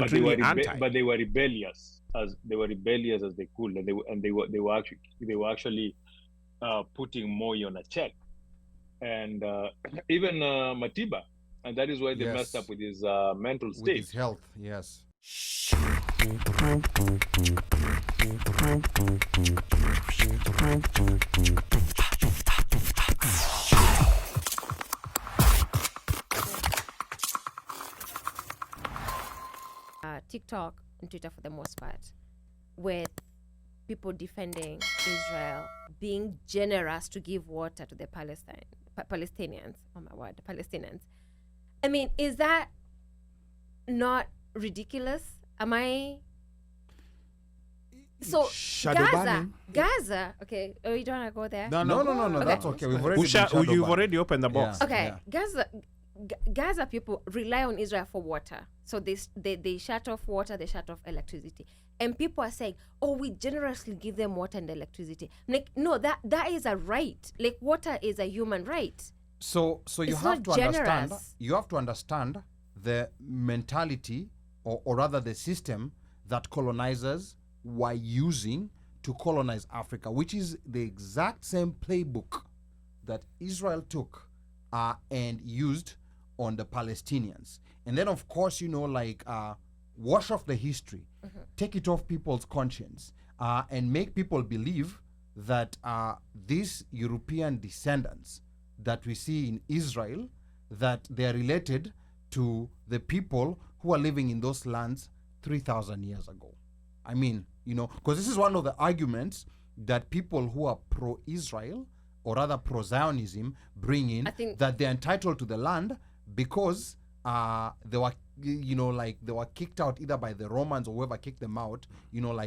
wasn't really anti. But they were rebellious as they could, and they were actually putting Moi on a check, and even Matiba, and that is why they messed up with his mental state, with his health. Yes. TikTok and Twitter for the most part, with people defending Israel being generous to give water to the Palestinians. Oh my word, the Palestinians. I mean, is that not ridiculous? Am I? So Gaza. Okay, oh, you don't want to go there? No. Okay. That's okay. You've already opened the box. Okay, Gaza people rely on Israel for water. So they shut off water, they shut off electricity. And people are saying, oh, we generously give them water and electricity. Like, no, that is a right. Like, water is a human right. So you have to understand. You have to understand the mentality, or rather the system that colonizers were using to colonize Africa, which is the exact same playbook that Israel took and used on the Palestinians. And then, of course, wash off the history, take it off people's conscience, and make people believe that these European descendants that we see in Israel, that they are related to the people who are living in those lands 3,000 years ago. I mean, because this is one of the arguments that people who are pro-Israel, or rather pro-Zionism, bring in, that they're entitled to the land because they were, they were kicked out either by the Romans or whoever kicked them out,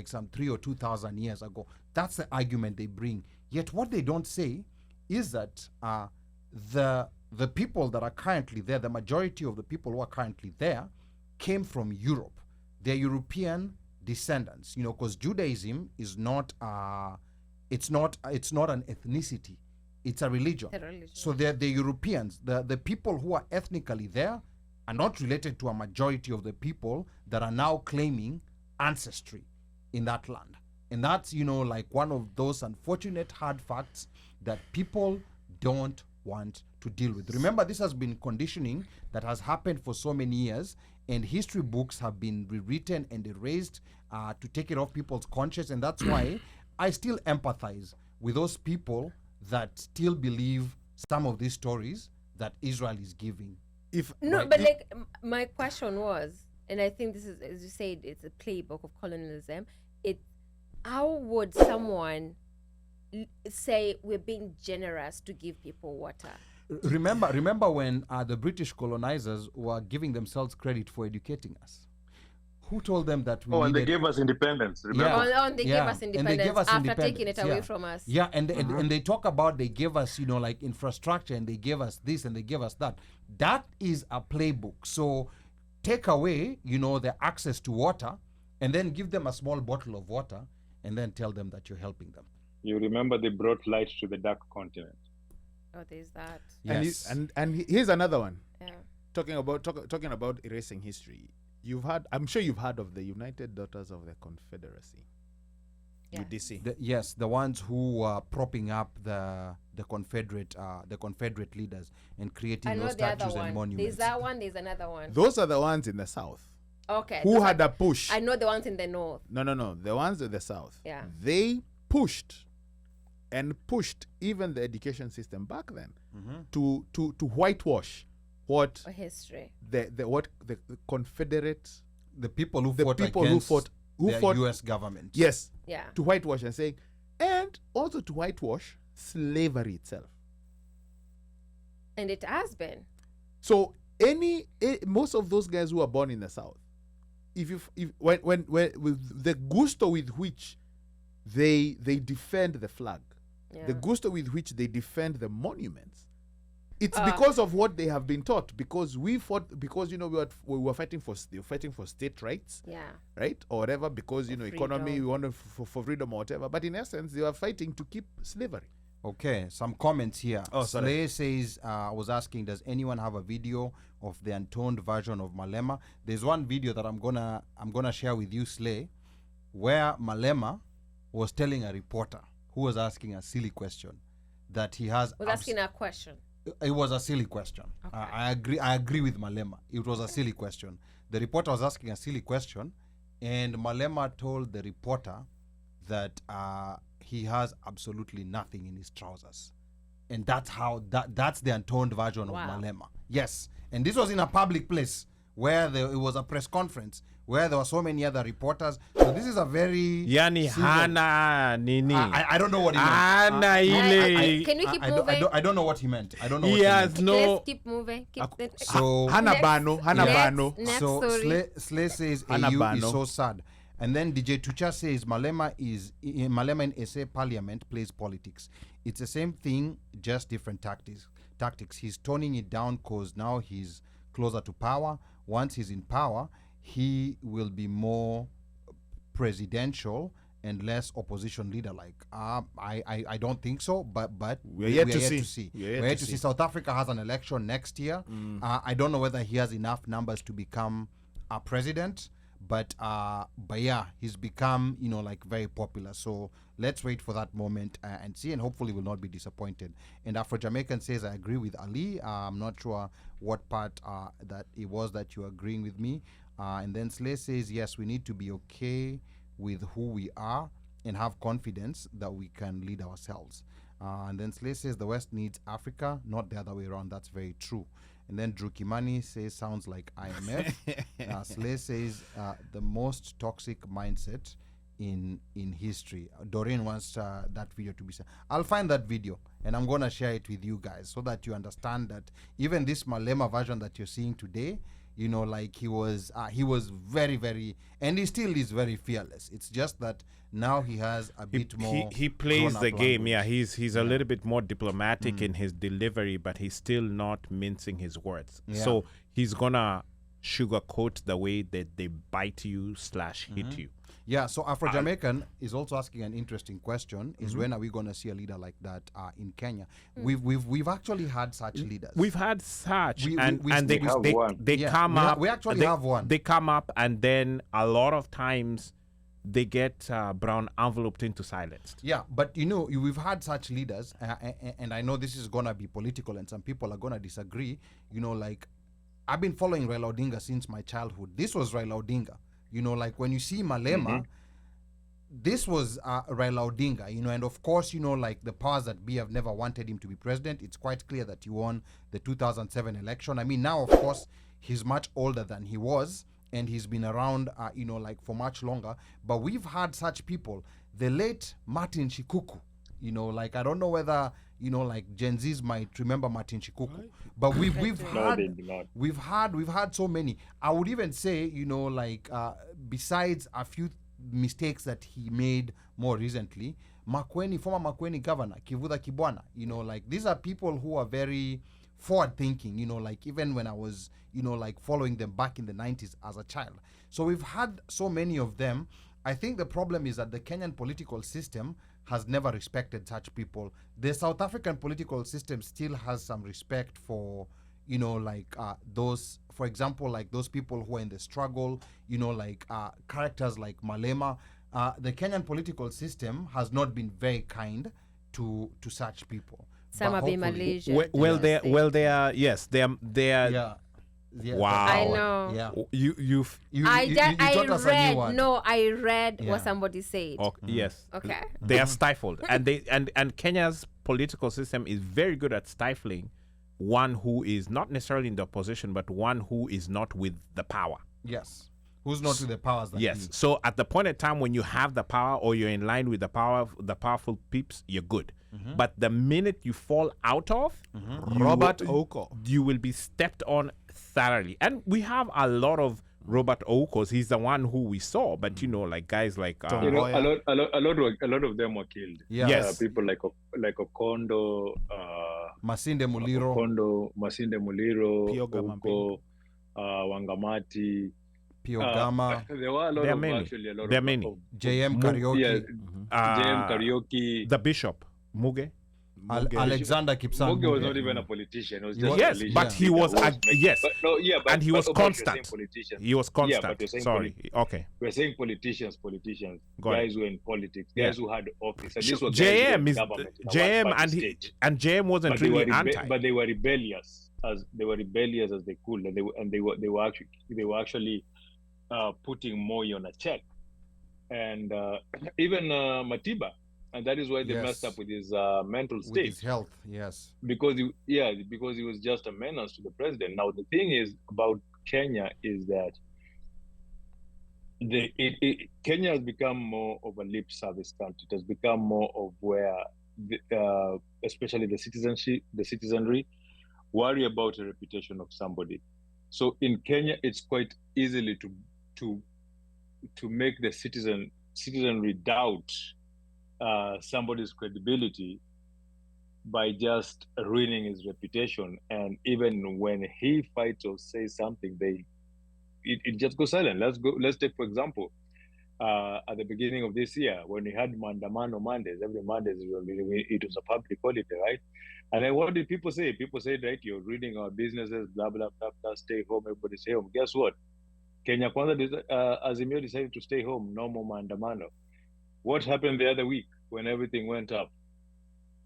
some 3,000 or 2,000 years ago. That's the argument they bring. Yet what they don't say is that the people that are currently there, the majority of the people who are currently there, came from Europe. They're European descendants, because Judaism is not it's not an ethnicity, it's a religion. So they're the Europeans. The people who are ethnically there are not related to a majority of the people that are now claiming ancestry in that land. And that's, one of those unfortunate hard facts that people don't want to deal with. Remember, this has been conditioning that has happened for so many years, and history books have been rewritten and erased to take it off people's conscience. And that's why I still empathize with those people that still believe some of these stories that Israel is giving. My question was, and I think this is, as you said, it's a playbook of colonialism. How would someone say we're being generous to give people water? Remember when the British colonizers were giving themselves credit for educating us? Who told them that we and they gave us independence, remember? They gave us independence after taking it away from us. Yeah, and they talk about they gave us, infrastructure, and they gave us this and they gave us that. That is a playbook. So take away, the access to water, and then give them a small bottle of water, and then tell them that you're helping them. You remember they brought light to the dark continent. Oh, there's that. Yes. And here's another one. Yeah. Talking about erasing history. I'm sure you've heard of the United Daughters of the Confederacy. Yeah. UDC. The ones who were propping up the Confederate leaders and creating those statues and monuments. There's that one. There's another one. Those are the ones in the South. Okay. Who had a push? I know the ones in the North. No. The ones in the South. Yeah. They pushed even the education system back then to whitewash what history, the Confederate, the people who fought the U.S. government. Yes. Yeah. To whitewash and saying, and also to whitewash slavery itself. And it has been. So most of those guys who are born in the South, when with the gusto with which they defend the flag, the gusto with which they defend the monuments, it's because of what they have been taught. Because we were fighting for state rights, right, or whatever. Because economy, we wanted for freedom or whatever. But in essence, they were fighting to keep slavery. Okay, some comments here. Oh, sorry. Slay says, I was asking, does anyone have a video of the untoned version of Malema? There's one video that I'm gonna share with you, Slay, where Malema was telling a reporter who was asking a silly question that he has. Was asking a question. It was a silly question. Okay. I agree with Malema. It was a silly question. The reporter was asking a silly question, and Malema told the reporter that he has absolutely nothing in his trousers, and that's the untoned version of Malema. Yes, and this was in a public place where it was a press conference where there were so many other reporters. So this is a very Yani hana nini. I don't know what he meant. Hana ile. Can we keep moving? I don't know what he meant. I don't know. He what has he meant. no. Let's keep moving. So Hana Bano. Next so story. Slay says Hana AU is Bano. so sad. And then DJ Tucha says Malema in SA Parliament plays politics. It's the same thing, just different tactics. He's toning it down because now he's closer to power. Once he's in power, he will be more presidential and less opposition leader like. I don't think so, but we're yet to see. We're yet to see. South Africa has an election next year. I don't know whether he has enough numbers to become a president. But yeah, he's become, like very popular. So let's wait for that moment and see, and hopefully we'll not be disappointed. And Afro-Jamaican says, I agree with Ali. I'm not sure what part that it was that you're agreeing with me. And then Slay says, yes, we need to be okay with who we are and have confidence that we can lead ourselves. And then Slay says, the West needs Africa, not the other way around. That's very true. And then Drew Kimani says, sounds like IMF. Slay says, the most toxic mindset in history. Doreen wants that video to be sent. I'll find that video and I'm going to share it with you guys so that you understand that even this Malema version that you're seeing today, like he was very, very, and he still is very fearless. It's just that now he has a bit more. He plays the game. language. Yeah, he's a little bit more diplomatic in his delivery, but he's still not mincing his words. Yeah. So he's gonna sugarcoat the way that they bite you / hit you. Yeah, so Afro-Jamaican is also asking an interesting question, is when are we going to see a leader like that in Kenya? We've actually had such leaders. We've had such, We and they have one. come up. We actually have one. They come up, and then a lot of times they get brown enveloped into silence. Yeah, but we've had such leaders, and I know this is going to be political and some people are going to disagree. Like, I've been following Raila Odinga since my childhood. This was Raila Odinga. Like when you see Malema, this was Raila Odinga, and of course, like the powers that be have never wanted him to be president. It's quite clear that he won the 2007 election. I mean, now, of course, he's much older than he was, and he's been around, like for much longer. But we've had such people. The late Martin Shikuku, like I don't know whether, like Gen Zs might remember Martin Shikuku, but we've had so many. I would even say, like besides a few mistakes that he made more recently, former Makueni governor, Kivuda Kibwana, like these are people who are very forward thinking, like even when I was, like following them back in the 90s as a child. So we've had so many of them. I think the problem is that the Kenyan political system has never respected such people. The South African political system still has some respect for, like those, for example, like those people who are in the struggle, like characters like Malema. The Kenyan political system has not been very kind to such people. Some have been Malaysia. They are. Yes, they are. Yeah. Wow. I know. Yeah. You I read what somebody said. yes. Okay. They are stifled, and Kenya's political system is very good at stifling one who is not necessarily in the opposition, but one who is not with the power. Yes. Who's not with the powers that Yes. be. So at the point in time when you have the power or you're in line with the powerful peeps, you're good. But the minute you fall out of, Robert Oko. you will be stepped on thoroughly. And we have a lot of Robert Okos. He's the one who we saw, but like guys like a lot of them were killed. Yeah. Yes. People like Okondo, Masinde Muliro, Pio Oko, Wangamati, Pio Gama, there were a lot There are of many. actually a lot There are of many. JM Karaoke. Yeah, JM Karaoke. the Bishop Muge. Alexander Kipsang. Muge was not even a politician. He was just Yes, a but he was yes, and he was but you're saying constant. politicians. He was constant. Yeah, but you're saying Sorry. Okay. We're saying politicians, Go ahead. guys who are in politics, Yeah. guys who had office. And these were guys who JM were is government in a JM one-party and state. JM wasn't But they really were anti. but they were rebellious as they could, and they were actually putting Moi on a check, and even Matiba, and that is why they messed up with his mental state, With his health, yes. because he was just a menace to the president. Now the thing is about Kenya is that Kenya has become more of a lip service country. It has become more of where, especially the citizenry, worry about the reputation of somebody. So in Kenya, it's quite easily to make the citizenry doubt somebody's credibility by just ruining his reputation. And even when he fights or says something, it just goes silent. Let's take, for example, at the beginning of this year, when we had Mandamano Mondays, every Monday it was a public holiday, right? And then what did people say? People said, right, you're reading our businesses, blah, blah, blah, blah, stay home, everybody stay home. Guess what? Kenya Kwanza, Azimio decided to stay home, no more Mandamano. What happened the other week when everything went up?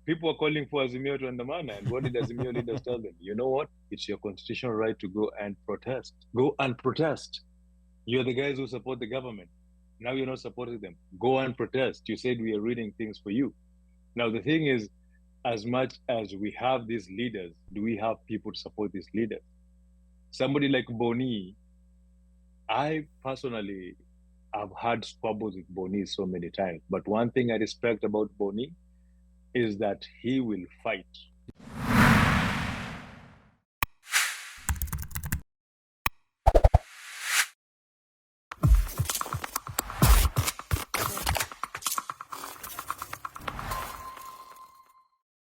People were calling for Azimio to Andamana, and what did Azimio leaders tell them? You know what? It's your constitutional right to go and protest. Go and protest. You're the guys who support the government. Now you're not supporting them. Go and protest. You said we are reading things for you. Now the thing is, as much as we have these leaders, do we have people to support these leaders? Somebody like Boni, I personally have had squabbles with Boni so many times, but one thing I respect about Boni is that he will fight